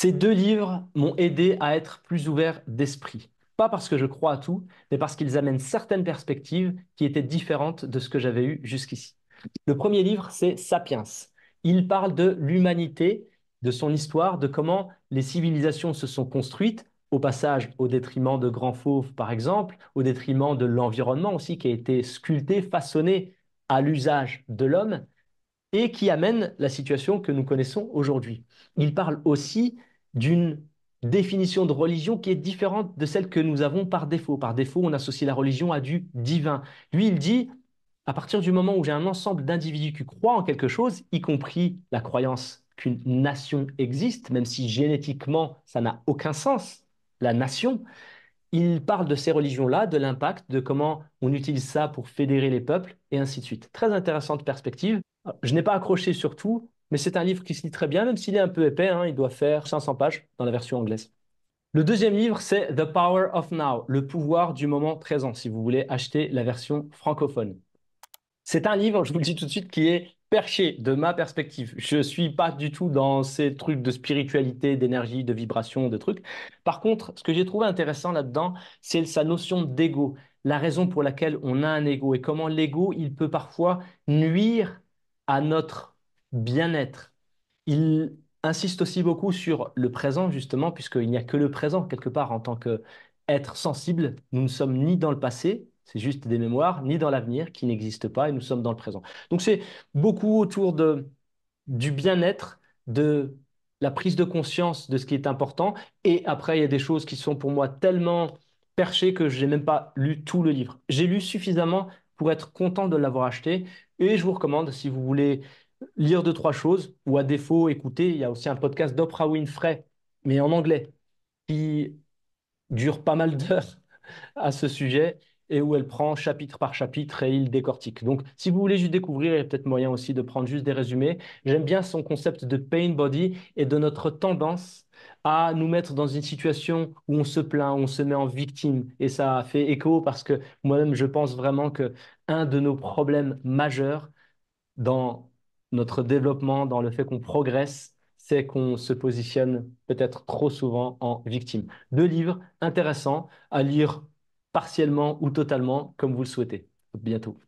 Ces deux livres m'ont aidé à être plus ouvert d'esprit. Pas parce que je crois à tout, mais parce qu'ils amènent certaines perspectives qui étaient différentes de ce que j'avais eu jusqu'ici. Le premier livre, c'est Sapiens. Il parle de l'humanité, de son histoire, de comment les civilisations se sont construites, au passage au détriment de grands fauves, par exemple, au détriment de l'environnement aussi, qui a été sculpté, façonné à l'usage de l'homme et qui amène la situation que nous connaissons aujourd'hui. Il parle aussi d'une définition de religion qui est différente de celle que nous avons par défaut. Par défaut, on associe la religion à du divin. Lui, il dit, à partir du moment où j'ai un ensemble d'individus qui croient en quelque chose, y compris la croyance qu'une nation existe, même si génétiquement, ça n'a aucun sens, la nation, il parle de ces religions-là, de l'impact, de comment on utilise ça pour fédérer les peuples, et ainsi de suite. Très intéressante perspective. Je n'ai pas accroché sur tout, mais c'est un livre qui se lit très bien, même s'il est un peu épais, hein, il doit faire 500 pages dans la version anglaise. Le deuxième livre, c'est The Power of Now, le pouvoir du moment présent, si vous voulez acheter la version francophone. C'est un livre, je vous le dis tout de suite, qui est perché de ma perspective. Je ne suis pas du tout dans ces trucs de spiritualité, d'énergie, de vibration, de trucs. Par contre, ce que j'ai trouvé intéressant là-dedans, c'est sa notion d'ego, la raison pour laquelle on a un ego et comment l'ego, il peut parfois nuire à notre bien-être. Il insiste aussi beaucoup sur le présent, justement, puisqu'il n'y a que le présent, quelque part, en tant qu'être sensible. Nous ne sommes ni dans le passé, c'est juste des mémoires, ni dans l'avenir qui n'existe pas, et nous sommes dans le présent. Donc c'est beaucoup autour du bien-être, de la prise de conscience de ce qui est important, et après, il y a des choses qui sont pour moi tellement perchées que je n'ai même pas lu tout le livre. J'ai lu suffisamment pour être content de l'avoir acheté, et je vous recommande, si vous voulez lire deux, trois choses, ou à défaut, écouter. Il y a aussi un podcast d'Oprah Winfrey, mais en anglais, qui dure pas mal d'heures à ce sujet et où elle prend chapitre par chapitre et il décortique. Donc, si vous voulez juste découvrir, il y a peut-être moyen aussi de prendre juste des résumés. J'aime bien son concept de pain body et de notre tendance à nous mettre dans une situation où on se plaint, où on se met en victime. Et ça fait écho parce que moi-même, je pense vraiment que un de nos problèmes majeurs, dans notre développement, dans le fait qu'on progresse, c'est qu'on se positionne peut-être trop souvent en victime. Deux livres intéressants à lire partiellement ou totalement, comme vous le souhaitez. À bientôt.